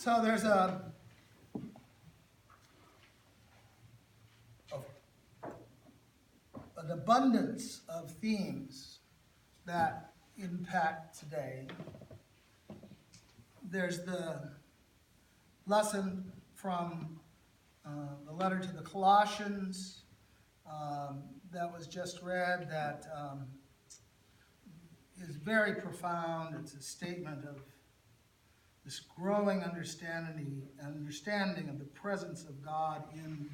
So there's an abundance of themes that impact today. There's the lesson from the letter to the Colossians that was just read that is very profound. It's a statement of this growing understanding of the presence of God in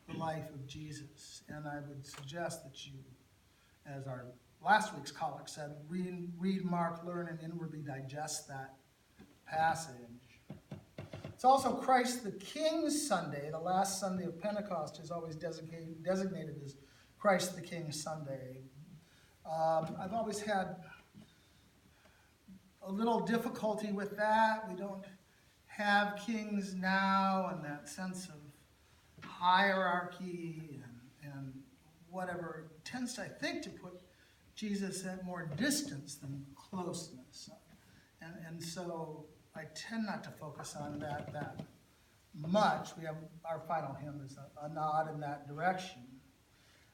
the life of Jesus. And I would suggest that you, as our last week's collect said, read, mark, learn, and inwardly digest that passage. It's also Christ the King Sunday. The last Sunday of Pentecost is always designated as Christ the King Sunday. I've always had a little difficulty with that. We don't have kings now, and that sense of hierarchy and whatever tends, I think, to put Jesus at more distance than closeness. And so I tend not to focus on that much. We have our final hymn is a nod in that direction.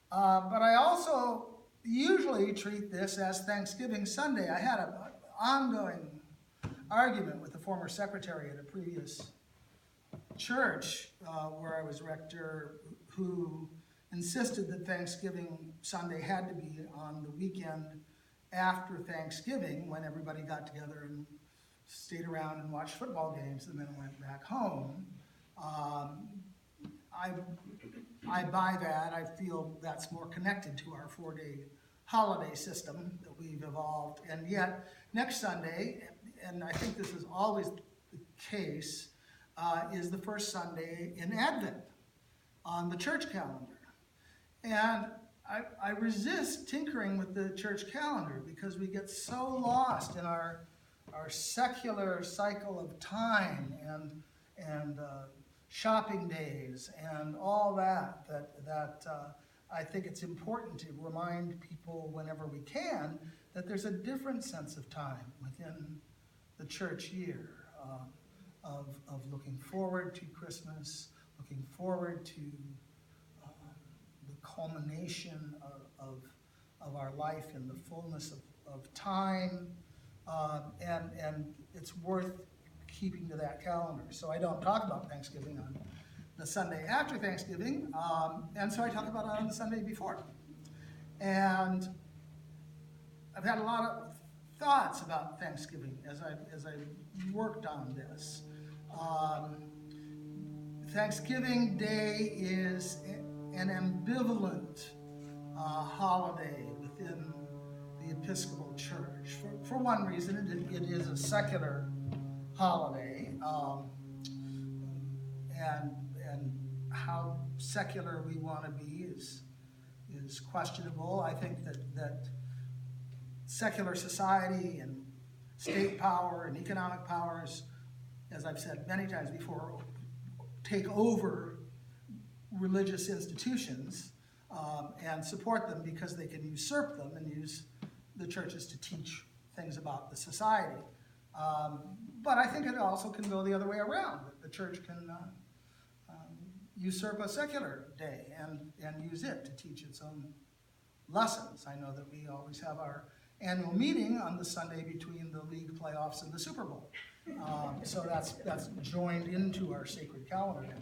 But I also usually treat this as Thanksgiving Sunday. I had an ongoing argument with the former secretary at a previous church where I was rector, who insisted that Thanksgiving Sunday had to be on the weekend after Thanksgiving, when everybody got together and stayed around and watched football games and then went back home. I buy that. I feel that's more connected to our 4-day holiday system that we've evolved. And yet, next Sunday, and I think this is always the case, is the first Sunday in Advent on the church calendar. And I resist tinkering with the church calendar because we get so lost in our secular cycle of time and shopping days and all that I think it's important to remind people whenever we can that there's a different sense of time within the church year of looking forward to Christmas, looking forward to the culmination of our life in the fullness of time, and it's worth keeping to that calendar. So I don't talk about Thanksgiving on the Sunday after Thanksgiving, and so I talk about it on the Sunday before. And I've had a lot of thoughts about Thanksgiving as I worked on this. Thanksgiving Day is an ambivalent holiday within the Episcopal Church. For one reason, it is a secular holiday, and how secular we want to be is questionable. I think that secular society and state power and economic powers, as I've said many times before, take over religious institutions and support them because they can usurp them and use the churches to teach things about the society. But I think it also can go the other way around. The church can usurp a secular day and use it to teach its own lessons. I know that we always have our annual meeting on the Sunday between the league playoffs and the Super Bowl. So that's joined into our sacred calendar.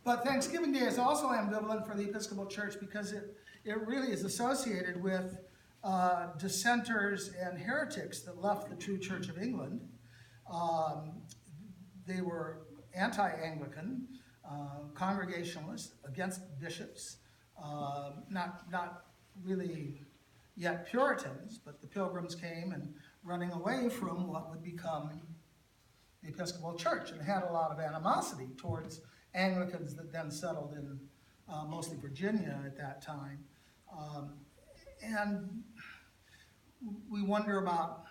But Thanksgiving Day is also ambivalent for the Episcopal Church because it really is associated with dissenters and heretics that left the true Church of England. They were anti-Anglican, Congregationalists, against bishops, not really yet Puritans, but the Pilgrims came and running away from what would become the Episcopal Church, and had a lot of animosity towards Anglicans that then settled in mostly Virginia at that time. And we wonder about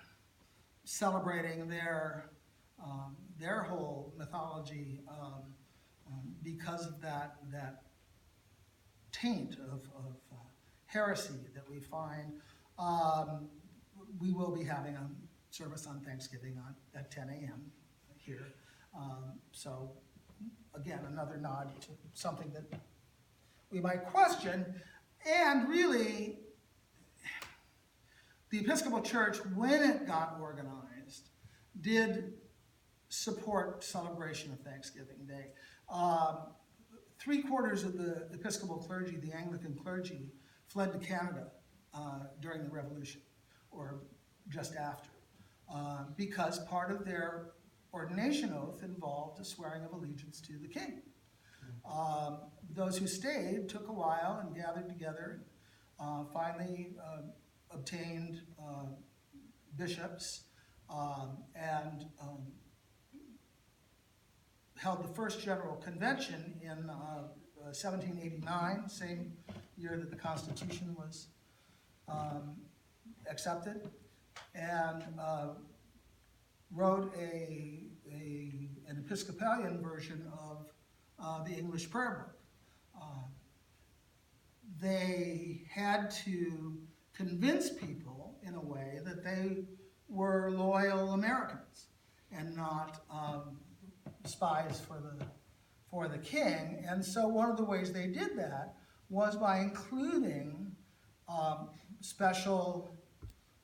celebrating their whole mythology because of that taint of heresy that we find. We will be having a service on Thanksgiving at 10 a.m. here. So again, another nod to something that we might question. And really, the Episcopal Church, when it got organized, did support celebration of Thanksgiving Day. 3/4 of the Episcopal clergy, the Anglican clergy, fled to Canada during the Revolution, or just after, because part of their ordination oath involved a swearing of allegiance to the king. Those who stayed took a while and gathered together, finally obtained bishops, and held the first general convention in 1789, same year that the Constitution was accepted, and wrote an Episcopalian version of the English prayer book. They had to convince people in a way that they were loyal Americans and not spies for the king. And so one of the ways they did that was by including special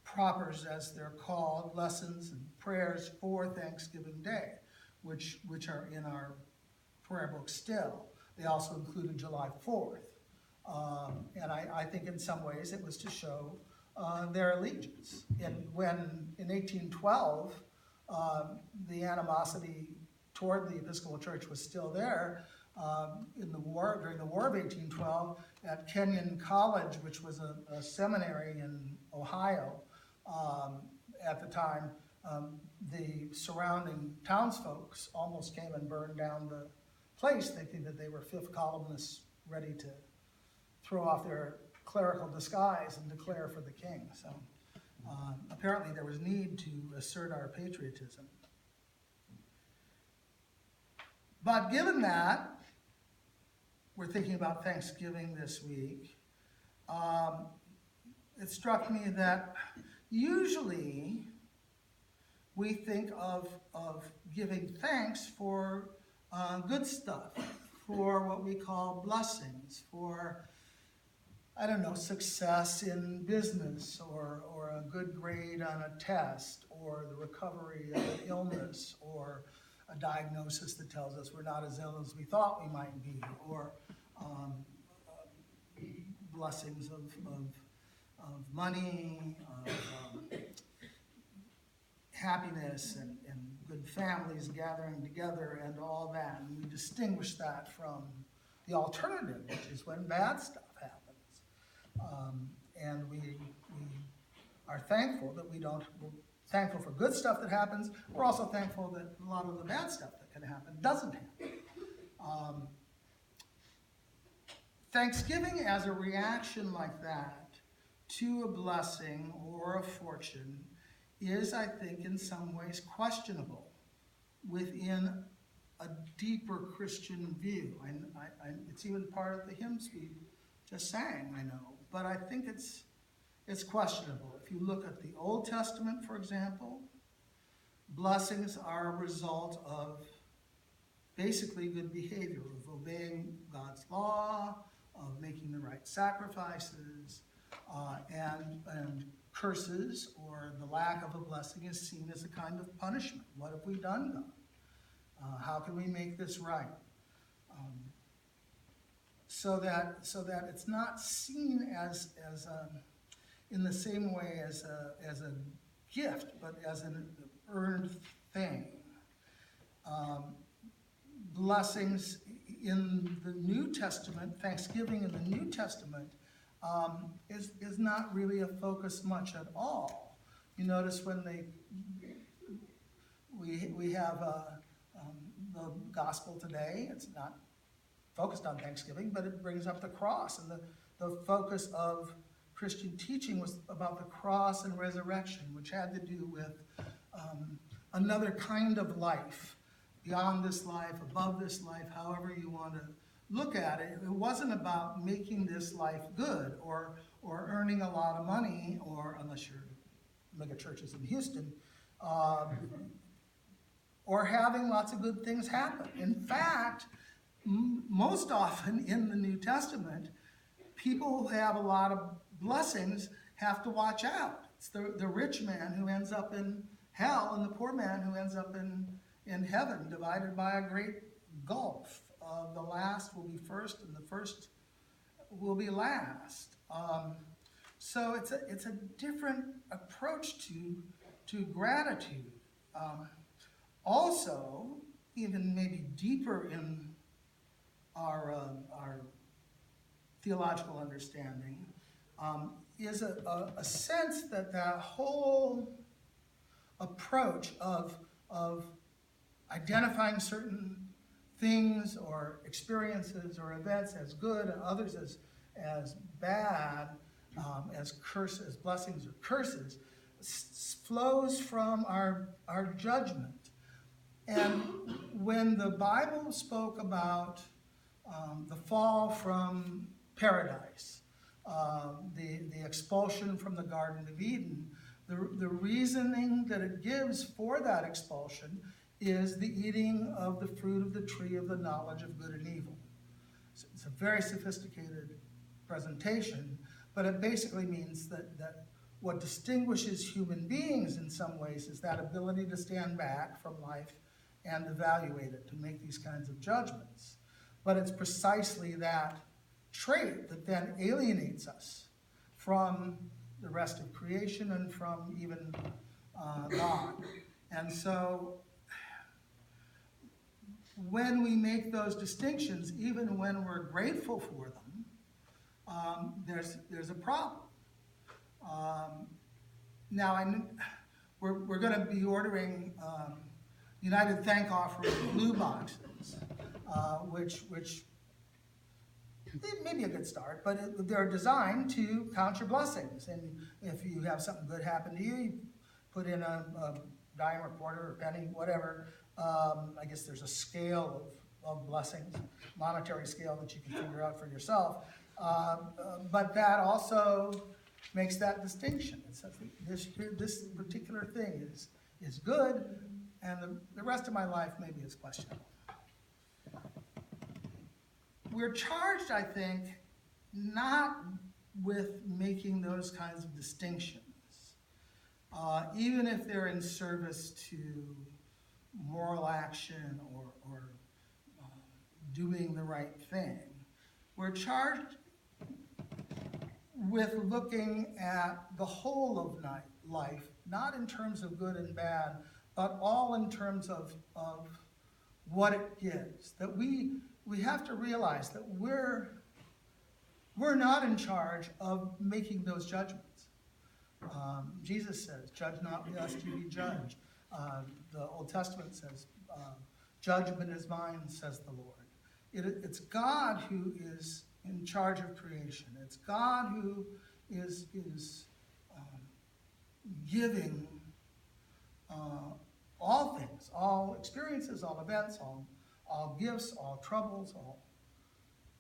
propers, as they're called, lessons and prayers for Thanksgiving Day, which are in our prayer book still. They also included July 4th. And I think in some ways it was to show their allegiance. And when in 1812, the animosity toward the Episcopal Church was still there, during the War of 1812, at Kenyon College, which was a seminary in Ohio at the time, the surrounding townsfolk almost came and burned down the place, thinking that they were fifth columnists ready to throw off their clerical disguise and declare for the king. So apparently there was need to assert our patriotism. But given that, we're thinking about Thanksgiving this week, it struck me that usually we think of giving thanks for good stuff, for what we call blessings, for, I don't know, success in business, or a good grade on a test, or the recovery of an illness, or a diagnosis that tells us we're not as ill as we thought we might be, or blessings of money, of happiness, and good families gathering together, and all that. And we distinguish that from the alternative, which is when bad stuff happens. And we are thankful that we're thankful for good stuff that happens. We're also thankful that a lot of the bad stuff that can happen doesn't happen. Thanksgiving as a reaction like that to a blessing or a fortune is, I think, in some ways questionable within a deeper Christian view. It's even part of the hymns we just sang, I know, but I think it's questionable. If you look at the Old Testament, for example, blessings are a result of basically good behavior, of obeying God's law, of making the right sacrifices, and curses, or the lack of a blessing, is seen as a kind of punishment. What have we done, God? How can we make this right? So that it's not seen as in the same way as a gift, but as an earned thing. Blessings in the New Testament, Thanksgiving in the New Testament, is not really a focus much at all. You notice when we have the gospel today, it's not focused on Thanksgiving, but it brings up the cross, and the focus of Christian teaching was about the cross and resurrection, which had to do with another kind of life, beyond this life, above this life, however you want to look at it. It wasn't about making this life good, or earning a lot of money, or, unless you're mega churches in Houston, or having lots of good things happen. In fact, most often in the New Testament, people who have a lot of blessings have to watch out. It's the rich man who ends up in hell and the poor man who ends up in heaven, divided by a great gulf. The last will be first and the first will be last. So it's a different approach to gratitude. Also, even maybe deeper in our theological understanding, is a sense that that whole approach of identifying certain things or experiences or events as good and others as bad, as blessings or curses, flows from our judgment. And when the Bible spoke about the fall from paradise, the expulsion from the Garden of Eden, the reasoning that it gives for that expulsion is the eating of the fruit of the tree of the knowledge of good and evil. So it's a very sophisticated presentation, but it basically means that what distinguishes human beings in some ways is that ability to stand back from life and evaluate it, to make these kinds of judgments. But it's precisely that trait that then alienates us from the rest of creation and from even God. And so when we make those distinctions, even when we're grateful for them, there's a problem. Now, we're going to be ordering United Thank Offering blue boxes, which it may be a good start, but they're designed to count your blessings. And if you have something good happen to you, you put in a dime or quarter or penny, whatever. I guess there's a scale of blessings, monetary scale that you can figure out for yourself. But that also makes that distinction. It says this particular thing is good, and the rest of my life maybe is questionable. We're charged, I think, not with making those kinds of distinctions, even if they're in service to moral action or doing the right thing. We're charged with looking at the whole of life, not in terms of good and bad, but all in terms of what it gives. That we have to realize that we're not in charge of making those judgments. Jesus says, "Judge not, lest you be judged." The Old Testament says, "Judgment is mine, says the Lord." It's God who is in charge of creation. It's God who is giving all things, all experiences, all events, all gifts, all troubles,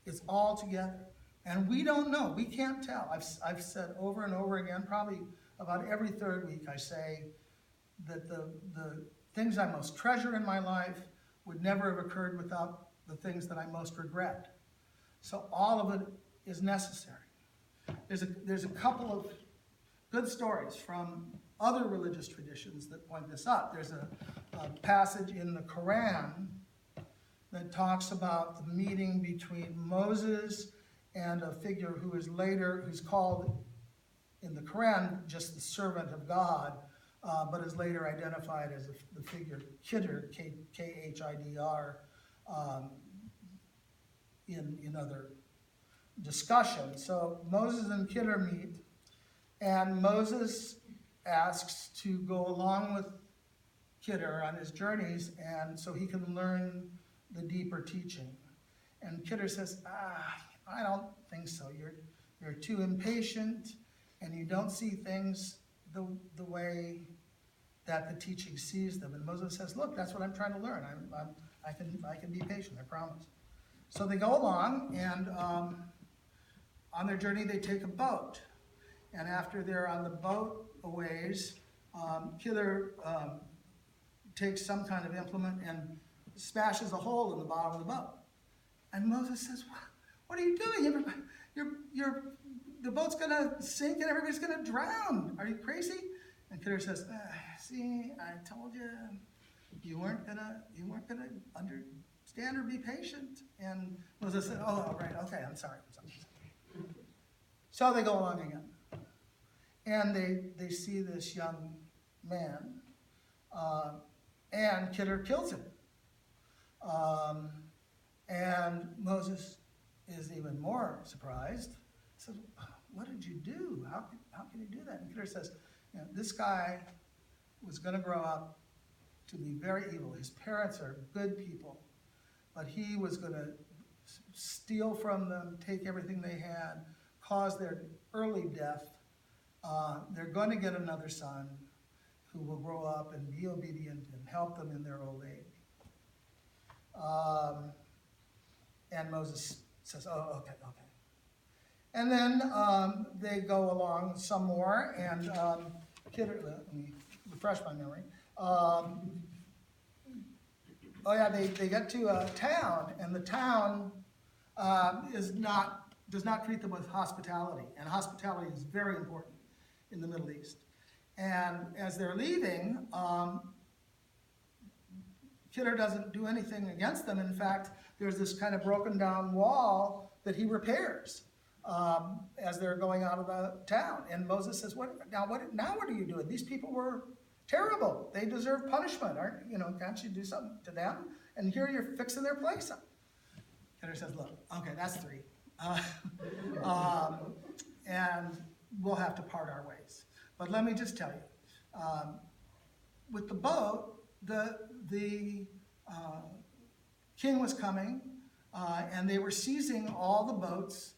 it's all together. And we don't know, we can't tell. I've said over and over again, probably about every third week, I say that the things I most treasure in my life would never have occurred without the things that I most regret. So all of it is necessary. There's a couple of good stories from other religious traditions that point this out. There's a passage in the Quran that talks about the meeting between Moses and a figure who's called in the Quran just the servant of God, but is later identified as the figure Khidr, Khidr, in other discussions. So Moses and Khidr meet, and Moses asks to go along with Khidr on his journeys, and so he can learn the deeper teaching. And Khidr says, I don't think so. You're too impatient, and you don't see things the way that the teaching sees them. And Moses says, look, that's what I'm trying to learn. I can be patient, I promise. So they go along, and on their journey they take a boat. And after they're on the boat a ways, Kidder takes some kind of implement and smashes a hole in the bottom of the boat. And Moses says, what are you doing? The boat's going to sink and everybody's going to drown. Are you crazy? And Kidder says, see, I told you, you weren't gonna understand or be patient. And Moses said, oh, right, okay, I'm sorry. So they go along again. And they see this young man, and Kidder kills him. And Moses is even more surprised. He says, what did you do? How can you do that? And Kidder says, this guy was going to grow up to be very evil. His parents are good people, but he was going to steal from them, take everything they had, cause their early death. They're going to get another son who will grow up and be obedient and help them in their old age. And Moses says, oh, okay. And then they go along some more, and Kidder, let me refresh my memory. They get to a town, and the town does not treat them with hospitality, and hospitality is very important in the Middle East. And as they're leaving, Kidder doesn't do anything against them. In fact, there's this kind of broken down wall that he repairs as they're going out of the town. And Moses says, what are you doing? These people were terrible. They deserve punishment. Can't you do something to them? And here you're fixing their place up. Kidder says, look, okay, that's 3. And we'll have to part our ways. But let me just tell you, with the boat, the king was coming, and they were seizing all the boats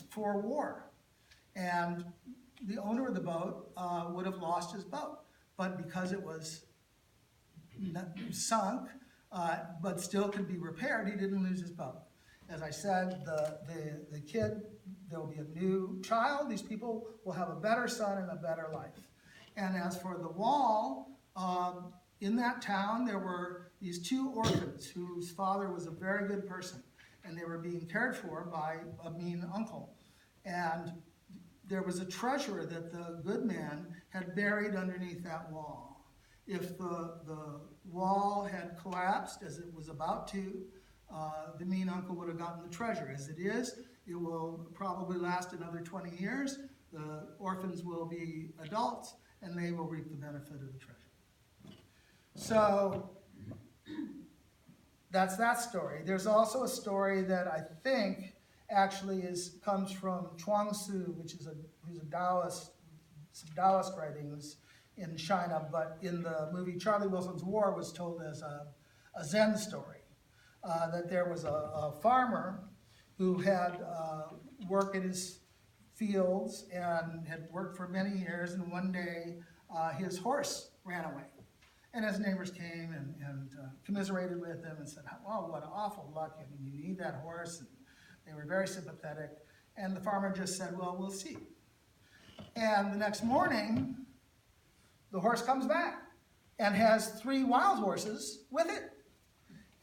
for war. And the owner of the boat would have lost his boat. But because it was sunk, but still could be repaired, he didn't lose his boat. As I said, the kid, there will be a new child. These people will have a better son and a better life. And as for the wall, in that town, there were these 2 orphans whose father was a very good person, and they were being cared for by a mean uncle. And there was a treasure that the good man had buried underneath that wall. If the wall had collapsed, as it was about to, the mean uncle would have gotten the treasure. As it is, it will probably last another 20 years. The orphans will be adults, and they will reap the benefit of the treasure. So that's that story. There's also a story that I think actually comes from Chuang Tzu, who's a Taoist, some Taoist writings in China, but in the movie Charlie Wilson's War was told as a Zen story. That there was a farmer who had worked in his fields and had worked for many years, and one day his horse ran away. And his neighbors came and commiserated with him and said, oh, what awful luck, you need that horse. And they were very sympathetic. And the farmer just said, well, we'll see. And the next morning, the horse comes back and has 3 wild horses with it.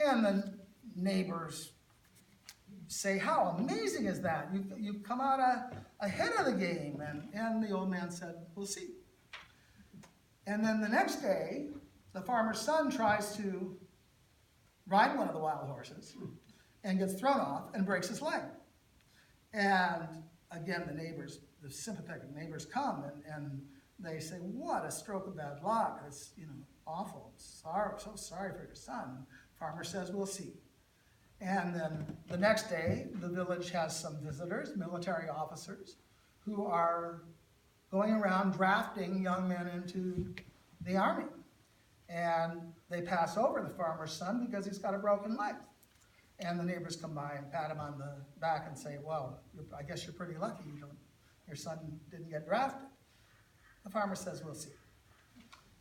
And the neighbors say, how amazing is that? You've come out ahead of the game. And the old man said, we'll see. And then the next day, the farmer's son tries to ride one of the wild horses and gets thrown off and breaks his leg. And again, the sympathetic neighbors come and they say, what a stroke of bad luck. It's awful. So sorry for your son. Farmer says, we'll see. And then the next day, the village has some visitors, military officers, who are going around drafting young men into the army. And they pass over the farmer's son because he's got a broken leg. And the neighbors come by and pat him on the back and say, well, I guess you're pretty lucky your son didn't get drafted. The farmer says, we'll see.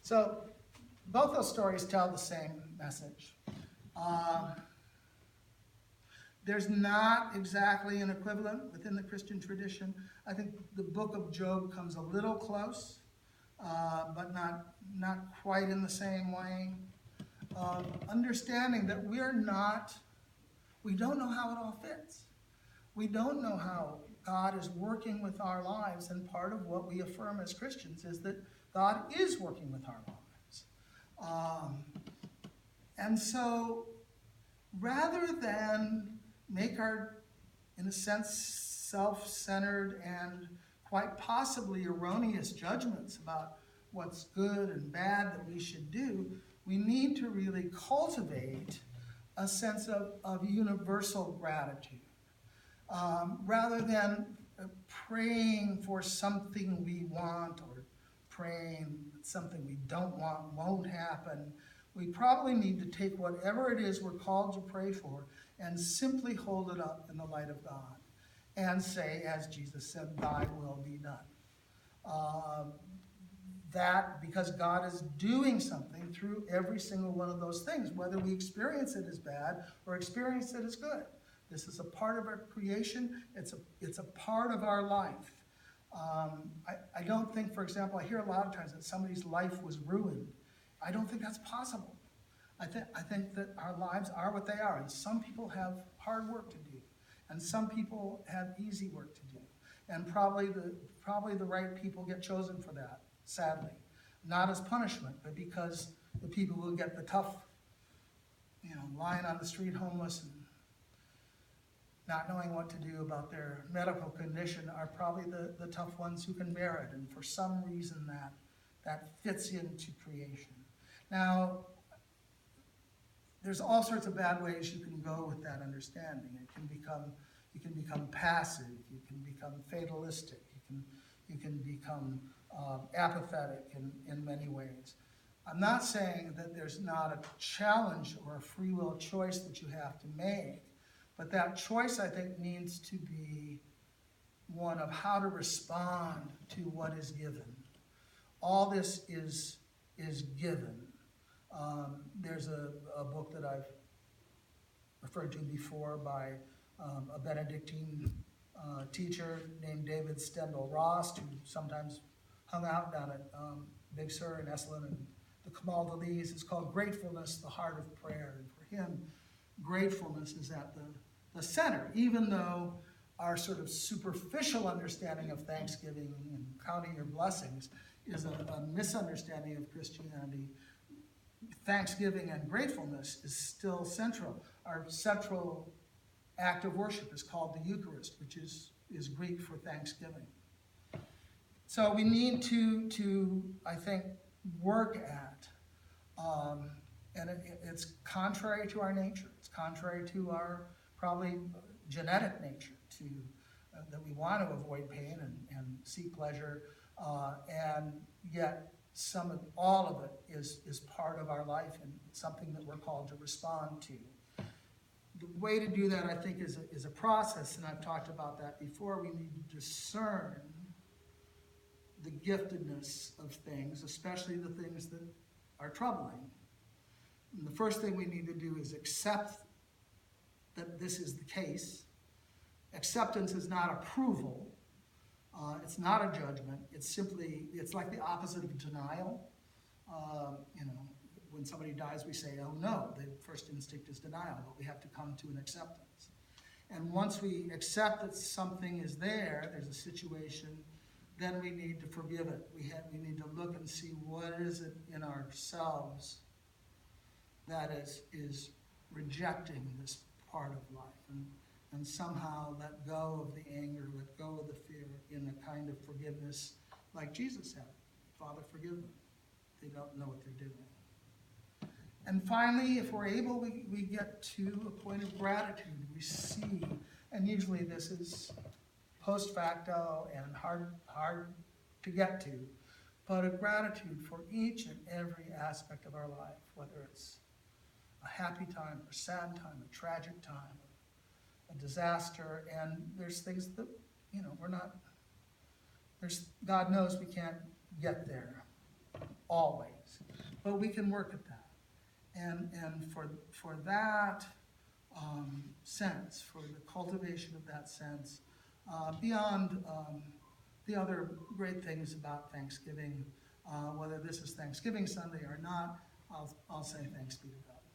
So both those stories tell the same message. There's not exactly an equivalent within the Christian tradition. I think the book of Job comes a little close, but not quite in the same way. Understanding that we don't know how it all fits. We don't know how God is working with our lives, and part of what we affirm as Christians is that God is working with our lives. And so, rather than make our, in a sense, self-centered and quite possibly erroneous judgments about what's good and bad that we should do, we need to really cultivate a sense of universal gratitude. Rather than praying for something we want or praying that something we don't want won't happen, we probably need to take whatever it is we're called to pray for and simply hold it up in the light of God and say, as Jesus said, thy will be done. That because God is doing something through every single one of those things, whether we experience it as bad or experience it as good. This is a part of our creation. It's a part of our life. I don't think, for example, I hear a lot of times that somebody's life was ruined. I don't think that's possible. I think that our lives are what they are, and some people have hard work to do, and some people have easy work to do, and probably the right people get chosen for that, sadly. Not as punishment, but because the people who get the tough, lying on the street homeless and not knowing what to do about their medical condition are probably the tough ones who can bear it, and for some reason that fits into creation. Now, there's all sorts of bad ways you can go with that understanding. You can become passive, you can become fatalistic, you can become apathetic in many ways. I'm not saying that there's not a challenge or a free will choice that you have to make, but that choice, I think, needs to be one of how to respond to what is given. All this is given. There's a book that I've referred to before by a Benedictine teacher named David Stendhal-Rost, who sometimes hung out down at Big Sur in Esalen and the Camaldolese. It's called Gratefulness, the Heart of Prayer. And for him, gratefulness is at the center, even though our sort of superficial understanding of Thanksgiving and counting your blessings is a misunderstanding of Christianity. Thanksgiving and gratefulness is still central. Our central act of worship is called the Eucharist, which is Greek for thanksgiving. So we need to I think, work at, and it's contrary to our nature. It's contrary to our probably genetic nature that we want to avoid pain and seek pleasure, and yet all of it is part of our life and something that we're called to respond to. The way to do that, I think, is a process, and I've talked about that before. We need to discern the giftedness of things, especially the things that are troubling. And the first thing we need to do is accept that this is the case. Acceptance is not approval. It's not a judgment. It's like the opposite of denial. When somebody dies, we say, oh no, the first instinct is denial, but we have to come to an acceptance. And once we accept that something is there's a situation, then we need to forgive it. We need to look and see what is it in ourselves that is rejecting this part of life, and somehow let go of the anger, let go of the fear in a kind of forgiveness like Jesus said. Father, forgive them. They don't know what they're doing. And finally, if we're able, we get to a point of gratitude. We see, and usually this is post facto and hard to get to, but a gratitude for each and every aspect of our life, whether it's a happy time, a sad time, a tragic time, a disaster, and there's things that, God knows we can't get there always, but we can work at that. And for that sense, for the cultivation of that sense, beyond the other great things about Thanksgiving, whether this is Thanksgiving Sunday or not, I'll say thanks be to God.